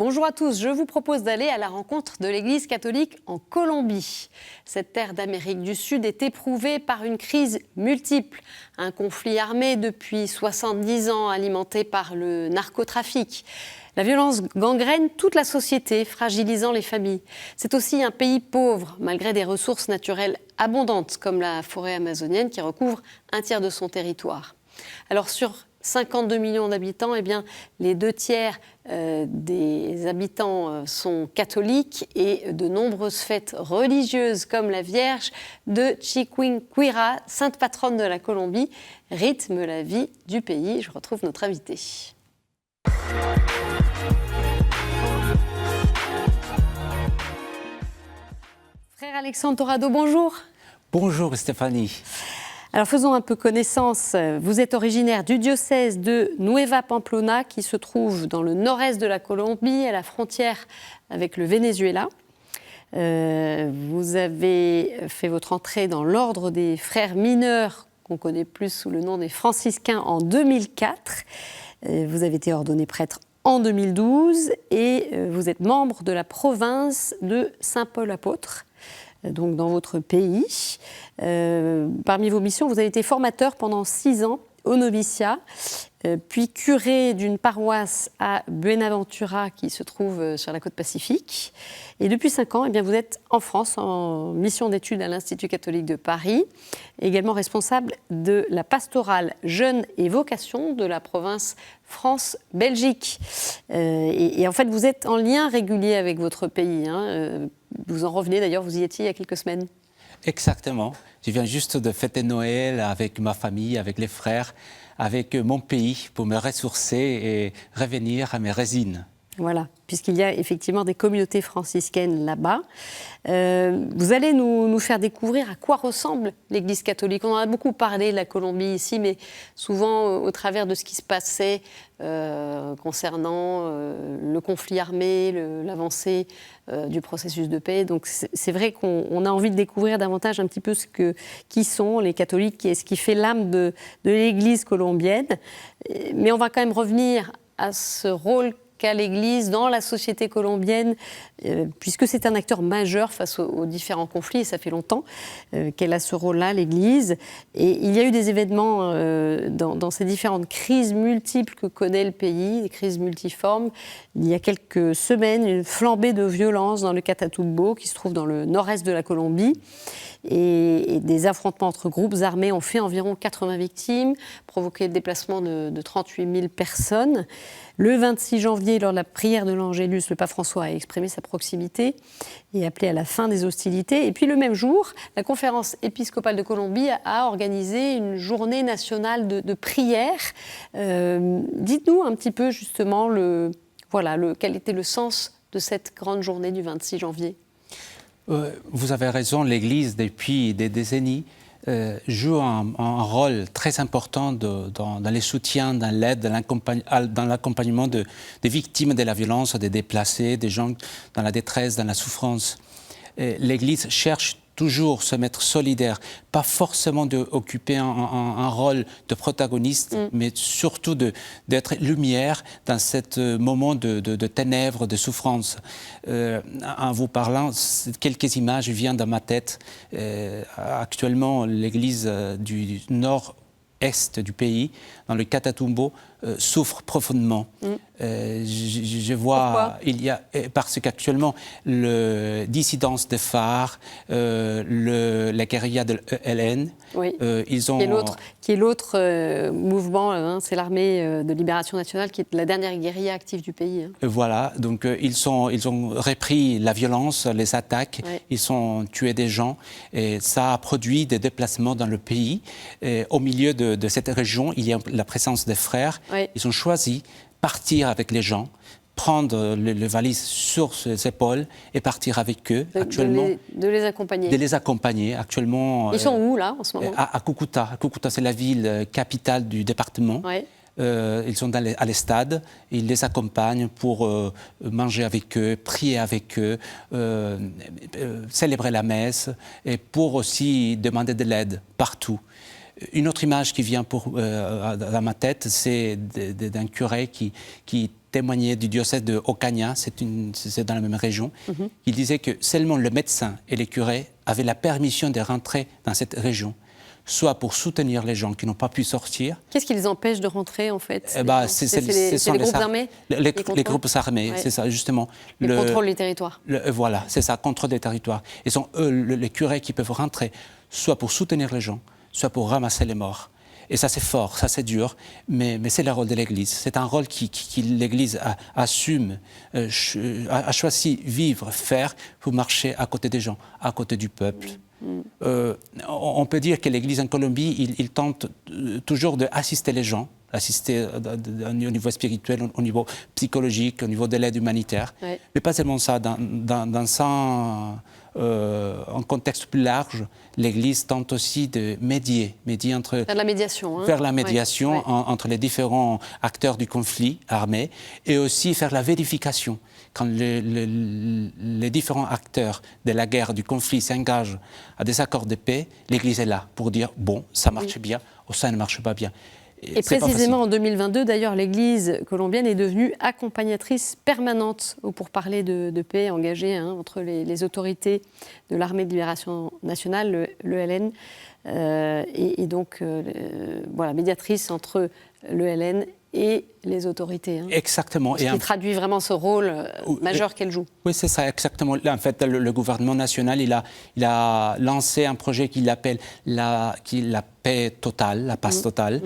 Bonjour à tous, je vous propose d'aller à la rencontre de l'Église catholique en Colombie. Cette terre d'Amérique du Sud est éprouvée par une crise multiple. Un conflit armé depuis 70 ans alimenté par le narcotrafic. La violence gangrène toute la société, fragilisant les familles. C'est aussi un pays pauvre, malgré des ressources naturelles abondantes, comme la forêt amazonienne qui recouvre un tiers de son territoire. Alors sur 52 millions d'habitants, eh bien, les 2/3 des habitants sont catholiques et de nombreuses fêtes religieuses comme la Vierge de Chiquinquirá, sainte patronne de la Colombie, rythment la vie du pays. Je retrouve notre invité. Frère Alexandre Torrado, bonjour. Bonjour Stéphanie. Alors faisons un peu connaissance. Vous êtes originaire du diocèse de Nueva Pamplona qui se trouve dans le nord-est de la Colombie, à la frontière avec le Venezuela. Vous avez fait votre entrée dans l'ordre des frères mineurs, qu'on connaît plus sous le nom des franciscains, en 2004. Vous avez été ordonné prêtre en 2012 et vous êtes membre de la province de Saint-Paul-Apôtre, donc dans votre pays. Parmi vos missions, vous avez été formateur pendant 6 ans au noviciat, puis curé d'une paroisse à Buenaventura qui se trouve sur la côte Pacifique. Et depuis 5 ans, eh bien, vous êtes en France en mission d'études à l'Institut catholique de Paris, également responsable de la pastorale Jeunes et Vocations de la province France-Belgique. Et en fait, vous êtes en lien régulier avec votre pays. Vous en revenez d'ailleurs, vous y étiez il y a quelques semaines. Exactement. Je viens juste de fêter Noël avec ma famille, avec les frères, avec mon pays pour me ressourcer et revenir à mes racines. Voilà, puisqu'il y a effectivement des communautés franciscaines là-bas. Vous allez nous faire découvrir à quoi ressemble l'Église catholique. On en a beaucoup parlé de la Colombie ici, mais souvent au travers de ce qui se passait concernant le conflit armé, l'avancée du processus de paix. Donc c'est vrai qu'on a envie de découvrir davantage un petit peu qui sont les catholiques, ce qui fait l'âme de l'Église colombienne. Mais on va quand même revenir à ce rôle qu'a l'Église dans la société colombienne, puisque c'est un acteur majeur face aux différents conflits, et ça fait longtemps qu'elle a ce rôle-là, l'Église. Et il y a eu des événements dans ces différentes crises multiples que connaît le pays, des crises multiformes. Il y a quelques semaines, une flambée de violence dans le Catatumbo, qui se trouve dans le nord-est de la Colombie. Et des affrontements entre groupes armés ont fait environ 80 victimes, provoqué le déplacement de 38 000 personnes. Le 26 janvier, lors de la prière de l'Angélus, le pape François a exprimé sa proximité et appelé à la fin des hostilités. Et puis le même jour, la conférence épiscopale de Colombie a organisé une journée nationale de prière. Dites-nous un petit peu justement quel était le sens de cette grande journée du 26 janvier. Vous avez raison, l'Église, depuis des décennies, joue un rôle très important dans les soutiens, dans l'aide, dans l'accompagnement des victimes de la violence, des déplacés, des gens dans la détresse, dans la souffrance. L'Église cherche toujours se mettre solidaire, pas forcément d'occuper un rôle de protagoniste, mais surtout d'être lumière dans ce moment de ténèbres, de souffrance. En vous parlant, quelques images viennent dans ma tête. Actuellement, l'église du nord-est du pays, dans le Catatumbo, souffre profondément. Je vois, parce qu'actuellement, la dissidence des phares, la guérilla de l'ELN, qui est l'autre mouvement, c'est l'armée de libération nationale, qui est la dernière guérilla active du pays. Voilà, donc ils ont repris la violence, les attaques, ils ont tué des gens, et ça a produit des déplacements dans le pays. Et au milieu de cette région, il y a la présence des frères. Ils ont choisi partir avec les gens, prendre les valises sur ses épaules et partir avec eux. Actuellement, de les accompagner. De les accompagner. Actuellement, ils sont où, là, en ce moment? À Cúcuta. Cúcuta, c'est la ville capitale du département. Ils sont à l'estade. Ils les accompagnent pour manger avec eux, prier avec eux, célébrer la messe et pour aussi demander de l'aide partout. Une autre image qui vient à ma tête, c'est d'un curé qui témoignait du diocèse de Ocaña, c'est dans la même région. Il disait que seulement le médecin et les curés avaient la permission de rentrer dans cette région, soit pour soutenir les gens qui n'ont pas pu sortir. Qu'est-ce qui les empêche de rentrer, en fait? C'est les groupes armés? Les groupes armés, c'est ça, justement. Le contrôle des territoires. Voilà, c'est ça, contrôle des territoires. Et sont eux, les curés, qui peuvent rentrer, soit pour soutenir les gens, soit pour ramasser les morts. Et ça, c'est fort, ça, c'est dur, mais c'est le rôle de l'Église. C'est un rôle qui l'Église assume, a choisi vivre, faire, pour marcher à côté des gens, à côté du peuple. On peut dire que l'Église en Colombie, il tente toujours d'assister les gens, assister au niveau spirituel, au niveau psychologique, au niveau de l'aide humanitaire. Ouais. Mais pas seulement ça, en contexte plus large, l'Église tente aussi de médier entre... Faire la médiation. Faire la médiation entre les différents acteurs du conflit armé et aussi faire la vérification. Quand les différents acteurs de la guerre, du conflit s'engagent à des accords de paix, l'Église est là pour dire, bon, ça marche bien ou ça ne marche pas bien. Et précisément en 2022, d'ailleurs, l'Église colombienne est devenue accompagnatrice permanente au pourparlers de paix engagée entre les autorités de l'Armée de libération nationale, l'ELN, et donc voilà, médiatrice entre l'ELN et les autorités. Exactement. Ce qui traduit vraiment ce rôle majeur qu'elle joue. Oui, c'est ça, exactement. Là, en fait, le gouvernement national, il a lancé un projet qu'il appelle la paix totale, la passe totale.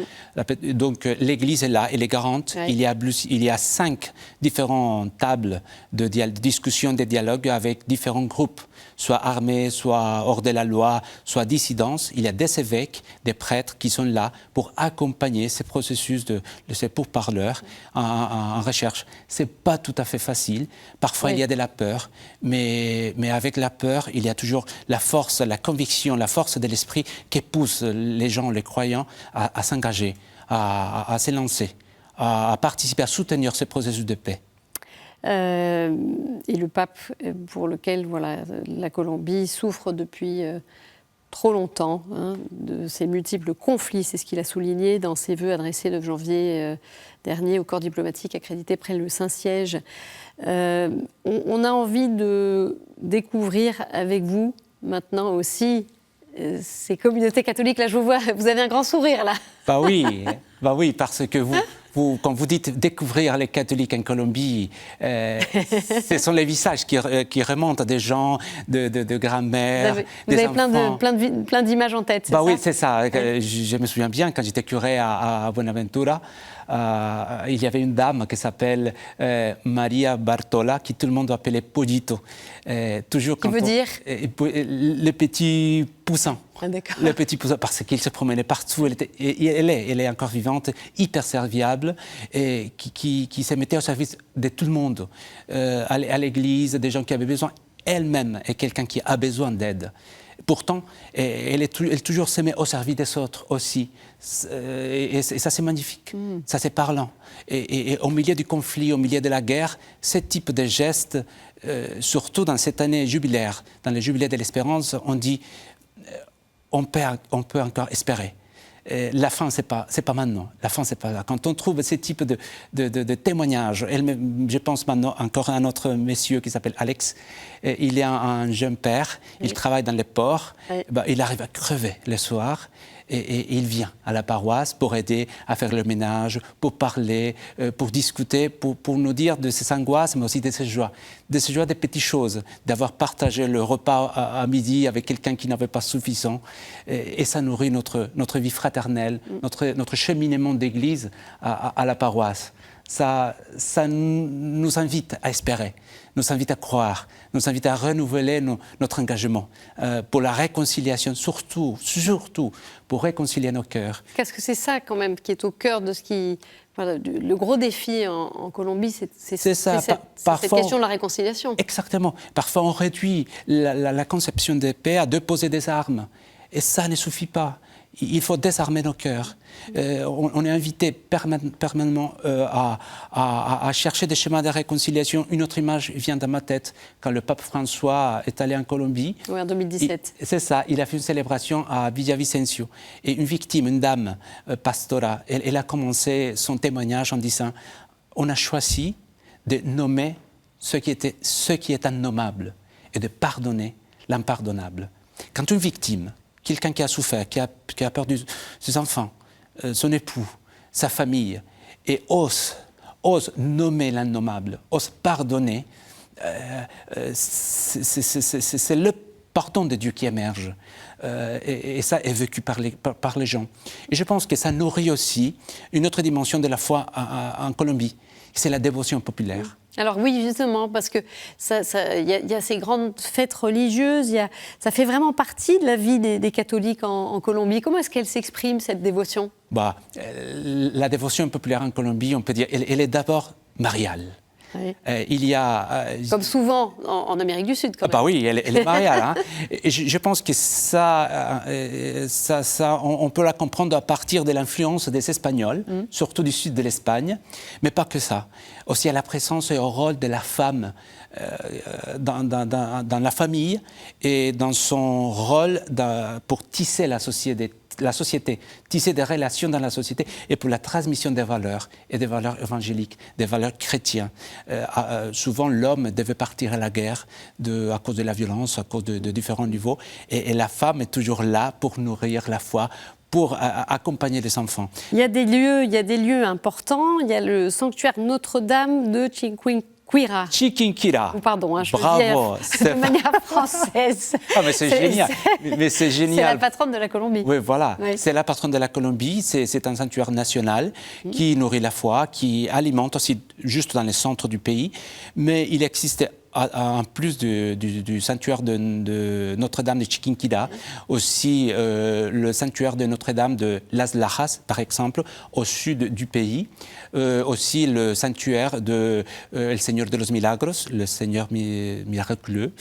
Donc, l'Église est là, elle est garante. Ouais. Il y a 5 différentes tables de discussion, de dialogue avec différents groupes, soit armés, soit hors de la loi, soit dissidents. Il y a des évêques, des prêtres qui sont là pour accompagner ces processus de ces pourparlers en recherche. Ce n'est pas tout à fait facile. Parfois, il y a de la peur, mais avec la peur, il y a toujours la force, la conviction, la force de l'esprit qui pousse les gens, les croyants, à s'engager, à s'élancer, à participer, à soutenir ce processus de paix. Et le pape, pour lequel la Colombie souffre depuis trop longtemps de ces multiples conflits, c'est ce qu'il a souligné dans ses vœux adressés le 9 janvier dernier au corps diplomatique accrédité près le Saint-Siège. On a envie de découvrir avec vous maintenant aussi ces communautés catholiques. Là, je vous vois, vous avez un grand sourire là. Bah oui, parce que quand vous dites découvrir les catholiques en Colombie, ce sont les visages qui remontent à des gens, de grand-mères, des enfants. Vous avez plein d'images en tête, c'est ça? Oui, c'est ça. Je me souviens bien, quand j'étais curé à Buenaventura, il y avait une dame qui s'appelle Maria Bartola, qui tout le monde appelait Pollito. Qui veut dire le petit poussin. Ah, d'accord. Le petit poussin, parce qu'il se promenait partout. Elle est encore vivante, hyper serviable, et qui se mettait au service de tout le monde, à l'église, des gens qui avaient besoin. Elle-même est quelqu'un qui a besoin d'aide. Pourtant, elle toujours se met au service des autres aussi. Et ça, c'est magnifique. Ça, c'est parlant. Et au milieu du conflit, au milieu de la guerre, ce type de gestes, surtout dans cette année jubilaire, dans le jubilé de l'espérance, on dit on peut encore espérer. La fin, c'est pas maintenant. La fin, c'est pas là. Quand on trouve ce type de témoignages, je pense maintenant encore à un autre monsieur qui s'appelle Alex. Il est un jeune père, il travaille dans les ports. Il arrive à crever le soir et il vient à la paroisse pour aider à faire le ménage, pour parler, pour discuter, pour nous dire de ses angoisses, mais aussi de ses joies des petites choses, d'avoir partagé le repas à midi avec quelqu'un qui n'avait pas suffisant. Et ça nourrit notre vie fraternelle, notre cheminement d'église à la paroisse. Ça nous invite à espérer, nous invite à croire, nous invite à renouveler notre engagement pour la réconciliation, surtout pour réconcilier nos cœurs. Parce que c'est ça quand même qui est au cœur de ce qui... le gros défi en Colombie, c'est cette question de la réconciliation. Exactement. Parfois, on réduit la conception de paix à déposer des armes. Et ça ne suffit pas. Il faut désarmer nos cœurs. On est invité permanemment à chercher des chemins de réconciliation. Une autre image vient dans ma tête quand le pape François est allé en Colombie. Oui, en 2017. C'est ça, il a fait une célébration à Villavicencio. Et une victime, une dame, Pastora, elle a commencé son témoignage en disant « On a choisi de nommer ce qui est innommable et de pardonner l'impardonnable. » Quand une victime, quelqu'un qui a souffert, qui a perdu ses enfants, son époux, sa famille, et ose nommer l'innommable, ose pardonner, c'est le pardon de Dieu qui émerge. Et ça est vécu par les gens. Et je pense que ça nourrit aussi une autre dimension de la foi en Colombie, c'est la dévotion populaire. Alors oui, justement, parce que y a ces grandes fêtes religieuses, ça fait vraiment partie de la vie des catholiques en Colombie. Comment est-ce qu'elle s'exprime, cette dévotion ? La dévotion populaire en Colombie, on peut dire, elle est d'abord mariale. Oui. Il y a, comme souvent en Amérique du Sud, quand même. Oui, elle est mariale. Hein. Et je pense que ça, on peut la comprendre à partir de l'influence des Espagnols, surtout du sud de l'Espagne, mais pas que ça. Aussi à la présence et au rôle de la femme dans la famille et dans son rôle pour tisser la société, tisser des relations dans la société et pour la transmission des valeurs et des valeurs évangéliques, des valeurs chrétiennes. Souvent, l'homme devait partir à la guerre à cause de la violence, à cause de différents niveaux, et la femme est toujours là pour nourrir la foi, pour accompagner les enfants. Il y a des lieux importants. Il y a le sanctuaire Notre-Dame de Chiquinquirá. Chiquinquirá. Pardon, je bravo. Dis de manière française. Mais c'est génial. C'est génial. C'est la patronne de la Colombie. Oui, voilà. Oui. C'est la patronne de la Colombie. C'est un sanctuaire national qui nourrit la foi, qui alimente aussi juste dans les centres du pays. Mais il existe en plus du sanctuaire de Notre-Dame de Chiquinquirá, aussi le sanctuaire de Notre-Dame de Las Lajas, par exemple, au sud du pays, aussi le sanctuaire de El Señor de los Milagros, le Seigneur miraculeux,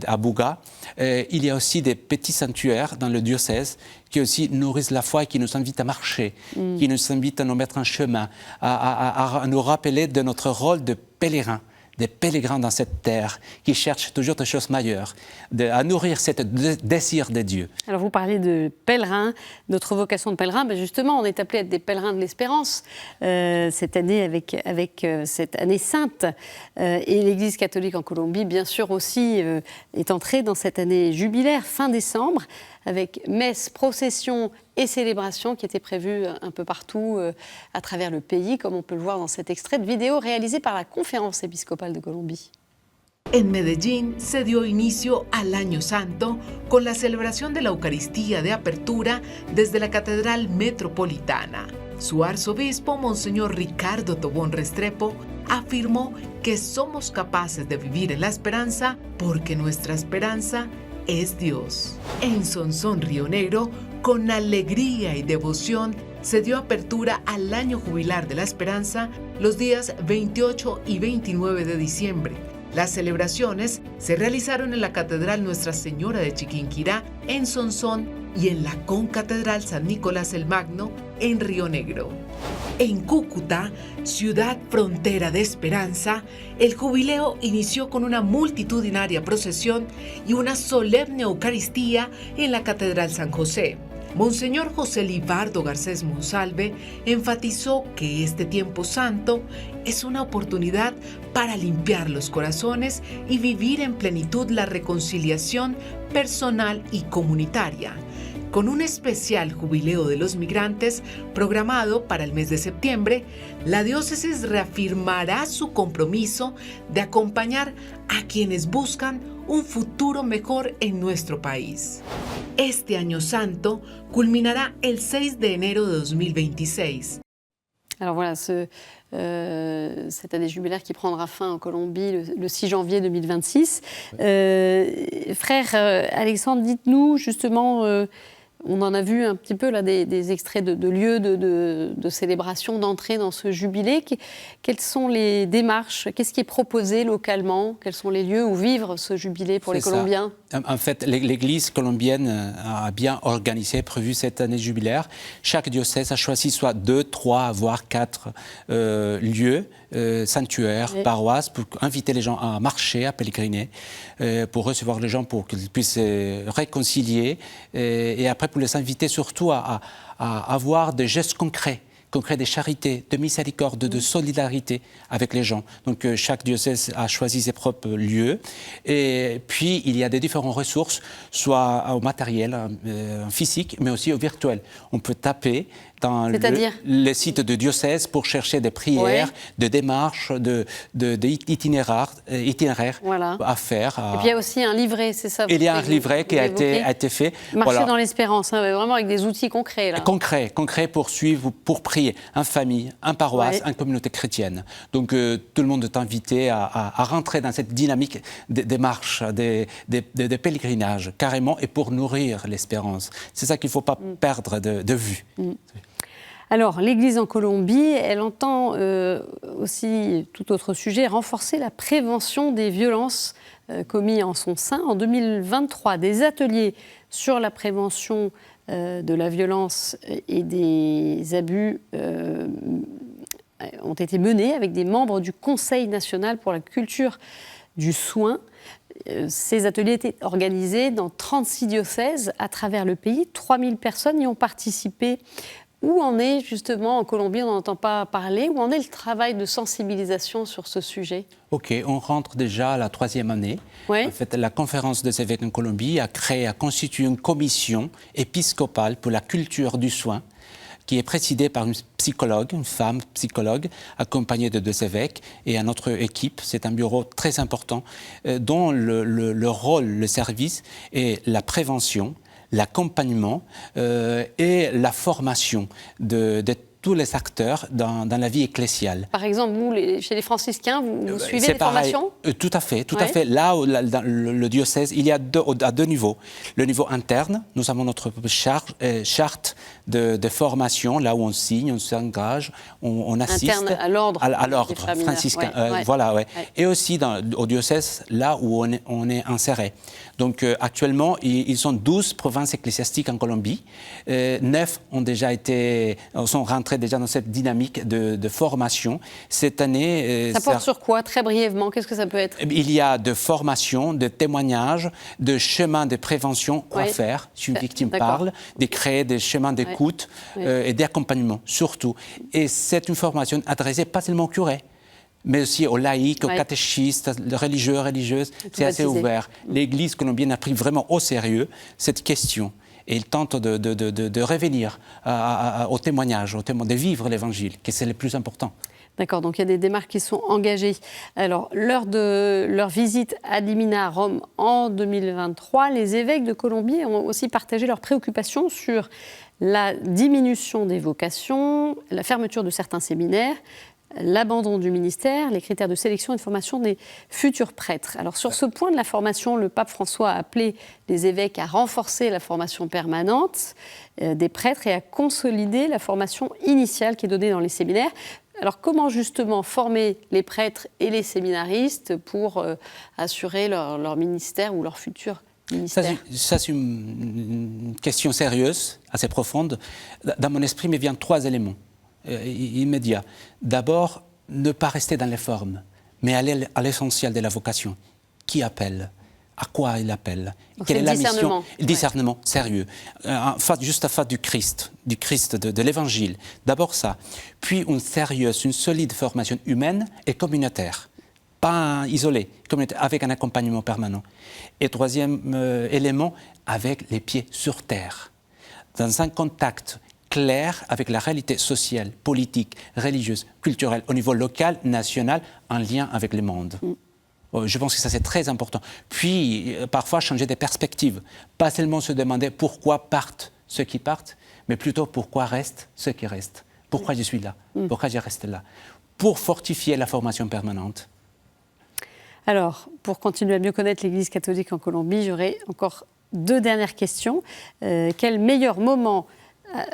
à Buga. Il y a aussi des petits sanctuaires dans le diocèse qui aussi nourrissent la foi et qui nous invitent à marcher, qui nous invitent à nous mettre en chemin, à nous rappeler de notre rôle de pèlerin, des pèlerins dans cette terre qui cherchent toujours des choses meilleures, à nourrir ce désir de Dieu. Alors vous parlez de pèlerins, notre vocation de pèlerin, justement on est appelé à être des pèlerins de l'espérance cette année avec cette année sainte. Et l'Église catholique en Colombie, bien sûr aussi, est entrée dans cette année jubilaire, fin décembre, avec messe, procession et célébration qui étaient prévues un peu partout à travers le pays, comme on peut le voir dans cet extrait de vidéo réalisé par la Conférence épiscopale de Colombie. En Medellín se dio inicio al Año Santo con la celebración de la Eucaristía de apertura desde la Catedral Metropolitana. Su arzobispo, Monseñor Ricardo Tobón Restrepo, afirmó que somos capaces de vivir en la esperanza porque nuestra esperanza es Dios. En Sonsón, Río Negro, con alegría y devoción, se dio apertura al Año Jubilar de la Esperanza los días 28 y 29 de diciembre. Las celebraciones se realizaron en la Catedral Nuestra Señora de Chiquinquirá, en Sonsón, y en la Concatedral San Nicolás el Magno, en Río Negro. En Cúcuta, ciudad frontera de esperanza, el jubileo inició con una multitudinaria procesión y una solemne Eucaristía en la Catedral San José. Monseñor José Libardo Garcés Monsalve enfatizó que este tiempo santo es una oportunidad para limpiar los corazones y vivir en plenitud la reconciliación personal y comunitaria, con un especial jubileo de los migrantes programado para el mes de septiembre. La diócesis reafirmará su compromiso de acompañar a quienes buscan un futuro mejor en nuestro país. Este Año Santo culminará el 6 de enero de 2026. Alors voilà, cette année jubilaire qui prendra fin en Colombie le 6 janvier 2026. Frère Alexandre, dites-nous justement, on en a vu un petit peu là des extraits de lieux de célébration, d'entrée dans ce jubilé. Quelles sont les démarches? Qu'est-ce qui est proposé localement? Quels sont les lieux où vivre ce jubilé pour les Colombiens? En fait, l'Église colombienne a bien organisé, prévu cette année jubilaire. Chaque diocèse a choisi soit 2, 3, voire 4 lieux, sanctuaires, paroisses, pour inviter les gens à marcher, à pèleriner, pour recevoir les gens, pour qu'ils puissent réconcilier, et après pour les inviter surtout à avoir des gestes concrets de charité, de miséricorde, de solidarité avec les gens. Donc chaque diocèse a choisi ses propres lieux. Et puis il y a des différentes ressources, soit au matériel, physique, mais aussi au virtuel. On peut taper dans les sites de diocèse pour chercher des prières, de démarches, d'itinéraires à faire. Et puis il y a aussi un livret, c'est ça? Il y a un livret qui a été fait. Marcher dans l'espérance, vraiment avec des outils concrets. Là. Concret pour suivre, pour prier, en famille, en paroisse, en communauté chrétienne. Donc tout le monde est invité à rentrer dans cette dynamique des marches, des pèlerinages, carrément, et pour nourrir l'espérance. C'est ça qu'il ne faut pas perdre de vue. Alors, l'Église en Colombie, elle entend aussi, tout autre sujet, renforcer la prévention des violences commises en son sein. En 2023, des ateliers sur la prévention de la violence et des abus ont été menés avec des membres du Conseil national pour la culture du soin. Ces ateliers étaient organisés dans 36 diocèses à travers le pays. 3000 personnes y ont participé. Où en est justement en Colombie, on n'en entend pas parler, où en est le travail de sensibilisation sur ce sujet? Ok, on rentre déjà à la 3e année. En fait, la conférence des évêques en Colombie a constitué une commission épiscopale pour la culture du soin, qui est présidée par une psychologue, une femme psychologue, accompagnée de 2 évêques et à notre équipe. C'est un bureau très important dont le rôle, le service est la prévention, l'accompagnement et la formation de tous les acteurs dans la vie ecclésiale. Par exemple, vous, chez les franciscains, vous suivez les formations? Tout à fait. Là, dans le diocèse, il y a à 2 niveaux. Le niveau interne, nous avons notre charte de formation, là où on signe, on s'engage, on assiste. Interne à l'ordre franciscain. Et aussi au diocèse, là où on est inséré. Donc actuellement, ils sont 12 provinces ecclésiastiques en Colombie. 9 sont rentrés déjà dans cette dynamique de formation. Cette année... ça porte sur quoi, très brièvement? Qu'est-ce que ça peut être? Il y a de formation, de témoignages, de chemins de prévention, quoi faire si une victime parle, de créer des chemins d'écoute et d'accompagnement, surtout. Et c'est une formation adressée pas seulement aux curés, mais aussi aux laïcs, aux catéchistes, religieux, religieuses. C'est assez ouvert. L'Église colombienne a pris vraiment au sérieux cette question. Et il tente de revenir au témoignage, de vivre l'Évangile, que c'est le plus important. D'accord, donc il y a des démarches qui sont engagées. Alors, lors de leur visite à Limina à Rome en 2023, les évêques de Colombie ont aussi partagé leurs préoccupations sur la diminution des vocations, la fermeture de certains séminaires, l'abandon du ministère, les critères de sélection et de formation des futurs prêtres. Alors sur ce point de la formation, le pape François a appelé les évêques à renforcer la formation permanente des prêtres et à consolider la formation initiale qui est donnée dans les séminaires. Alors comment justement former les prêtres et les séminaristes pour assurer leur ministère ou leur futur ministère? Ça, c'est une question sérieuse, assez profonde. Dans mon esprit, me viennent 3 éléments immédiats. D'abord, ne pas rester dans les formes, mais aller à l'essentiel de la vocation. Qui appelle? À quoi il appelle? Quelle est la mission? Le discernement sérieux, juste à face du Christ, de l'Évangile. D'abord ça, puis une sérieuse, une solide formation humaine et communautaire, pas isolée, avec un accompagnement permanent. Et 3e élément, avec les pieds sur terre, dans un contact clair avec la réalité sociale, politique, religieuse, culturelle, au niveau local, national, en lien avec le monde. Je pense que ça, c'est très important. Puis, parfois, changer des perspectives. Pas seulement se demander pourquoi partent ceux qui partent, mais plutôt pourquoi restent ceux qui restent. Pourquoi je suis là? Pourquoi je reste là? Pour fortifier la formation permanente. Alors, pour continuer à mieux connaître l'Église catholique en Colombie, j'aurai encore 2 dernières questions. Quel meilleur moment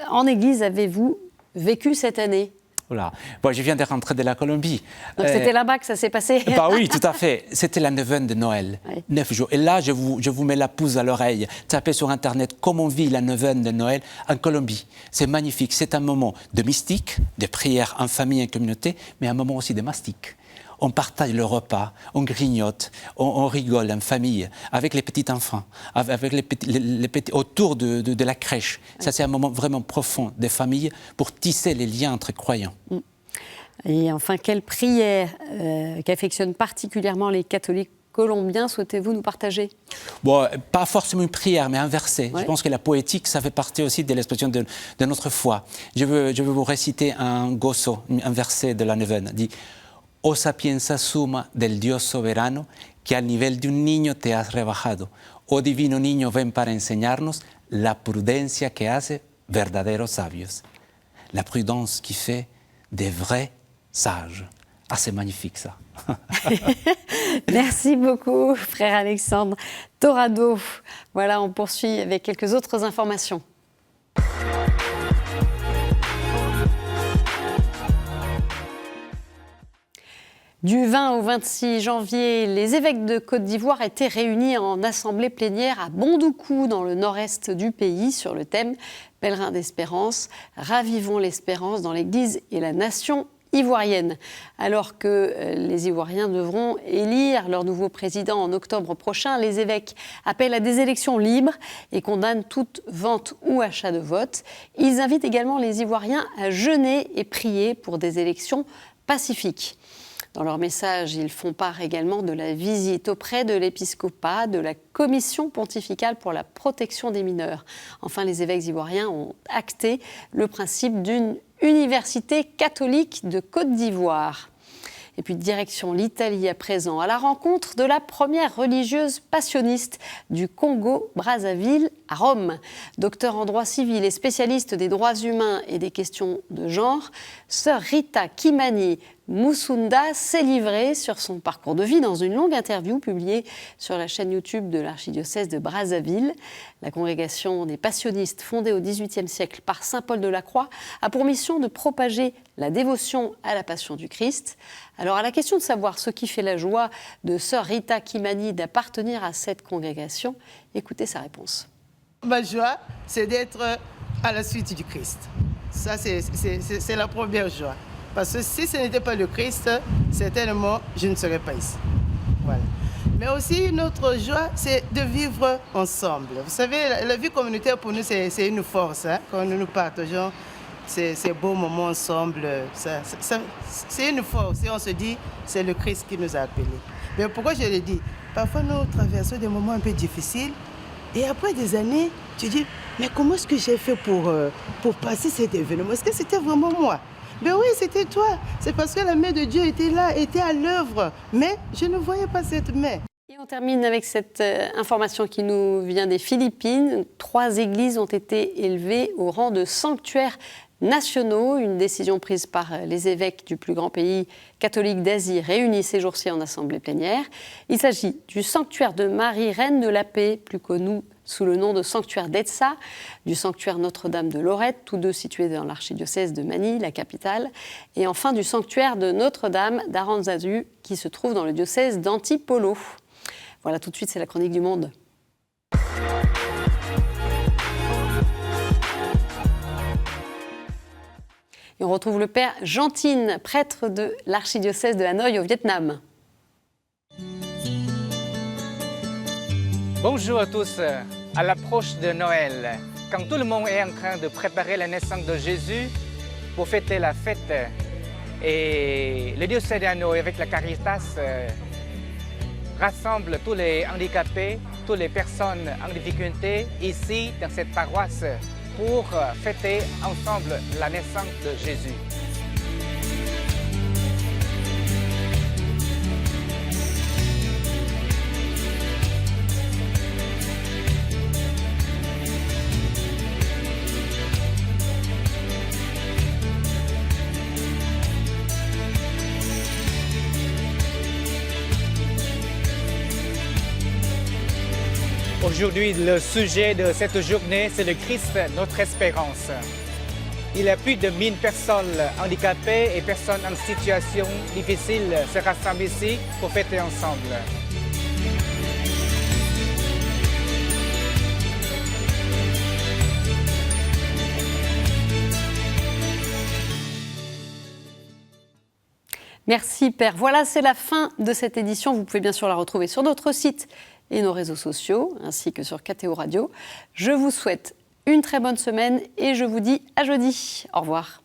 en Église avez-vous vécu cette année? Voilà. Bon, je viens de rentrer de la Colombie. Donc c'était là-bas que ça s'est passé. Bah oui, tout à fait. C'était la neuvaine de Noël, Oui. 9 jours. Et là, je vous mets la pouce à l'oreille. Tapez sur Internet comment on vit la neuvaine de Noël en Colombie. C'est magnifique. C'est un moment de mystique, de prière en famille, en communauté, mais un moment aussi de mastic. On partage le repas, on grignote, on rigole en famille, avec les petits-enfants, avec les petits, autour de la crèche. Ça, c'est un moment vraiment profond des familles pour tisser les liens entre croyants. Et enfin, quelle prière qu'affectionnent particulièrement les catholiques colombiens souhaitez-vous nous partager? Bon, pas forcément une prière, mais un verset. Ouais. Je pense que la poétique, ça fait partie aussi de l'expression de notre foi. Je veux vous réciter un gozo, un verset de la neuvaine. Dit « O sapienza suma del Dios soberano, que al nivel de un niño te has rebajado. Oh divino niño, ven para enseñarnos la prudencia que hace verdaderos sabios. » La prudence qui fait des vrais sages. Ah, c'est magnifique, ça. Merci beaucoup, frère Alexandre Torrado. Voilà, on poursuit avec quelques autres informations. Du 20 au 26 janvier, les évêques de Côte d'Ivoire étaient réunis en assemblée plénière à Bondoukou, dans le nord-est du pays, sur le thème « Pèlerins d'espérance, ravivons l'espérance dans l'Église et la nation ivoirienne ». Alors que les Ivoiriens devront élire leur nouveau président en octobre prochain, les évêques appellent à des élections libres et condamnent toute vente ou achat de vote. Ils invitent également les Ivoiriens à jeûner et prier pour des élections pacifiques. Dans leur message, ils font part également de la visite auprès de l'épiscopat, de la commission pontificale pour la protection des mineurs. Enfin, les évêques ivoiriens ont acté le principe d'une université catholique de Côte d'Ivoire. Et puis direction l'Italie à présent, à la rencontre de la première religieuse passionniste du Congo-Brazzaville à Rome. Docteur en droit civil et spécialiste des droits humains et des questions de genre, sœur Rita Kimani Musunda s'est livrée sur son parcours de vie dans une longue interview publiée sur la chaîne YouTube de l'archidiocèse de Brazzaville. La congrégation des passionnistes, fondée au XVIIIe siècle par saint Paul de la Croix, a pour mission de propager la dévotion à la passion du Christ. Alors à la question de savoir ce qui fait la joie de sœur Rita Kimani d'appartenir à cette congrégation, écoutez sa réponse. Ma joie, c'est d'être à la suite du Christ. Ça, c'est la première joie. Parce que si ce n'était pas le Christ, certainement, je ne serais pas ici. Voilà. Mais aussi, une autre joie, c'est de vivre ensemble. Vous savez, la vie communautaire, pour nous, c'est une force. Hein? Quand nous partageons ces beaux moments ensemble, c'est une force. Et on se dit, c'est le Christ qui nous a appelés. Mais pourquoi je le dis? Parfois, nous traversons des moments un peu difficiles. Et après des années, tu dis, mais comment est-ce que j'ai fait pour passer cet événement? Est-ce que c'était vraiment moi? Ben oui, c'était toi. C'est parce que la main de Dieu était là, était à l'œuvre. Mais je ne voyais pas cette main. Et on termine avec cette information qui nous vient des Philippines. 3 églises ont été élevées au rang de sanctuaires nationaux, une décision prise par les évêques du plus grand pays catholique d'Asie réunis ces jours-ci en assemblée plénière. Il s'agit du sanctuaire de Marie, Reine de la Paix, plus connu sous le nom de sanctuaire d'Edsa, du sanctuaire Notre-Dame de Lorette, tous deux situés dans l'archidiocèse de Manille, la capitale, et enfin du sanctuaire de Notre-Dame d'Aranzazu, qui se trouve dans le diocèse d'Antipolo. Voilà, tout de suite, c'est la chronique du monde. Et on retrouve le père Jean-Tine, prêtre de l'archidiocèse de Hanoï au Vietnam. Bonjour à tous. À l'approche de Noël, quand tout le monde est en train de préparer la naissance de Jésus pour fêter la fête, et le diocèse d'Hanoï avec la Caritas rassemble tous les handicapés, toutes les personnes en difficulté ici dans cette paroisse pour fêter ensemble la naissance de Jésus. Aujourd'hui, le sujet de cette journée, c'est le Christ, notre espérance. Il y a plus de 1000 personnes handicapées et personnes en situation difficile se rassemblent ici pour fêter ensemble. Merci Père. Voilà, c'est la fin de cette édition. Vous pouvez bien sûr la retrouver sur notre site et nos réseaux sociaux, ainsi que sur KTO Radio. Je vous souhaite une très bonne semaine et je vous dis à jeudi. Au revoir.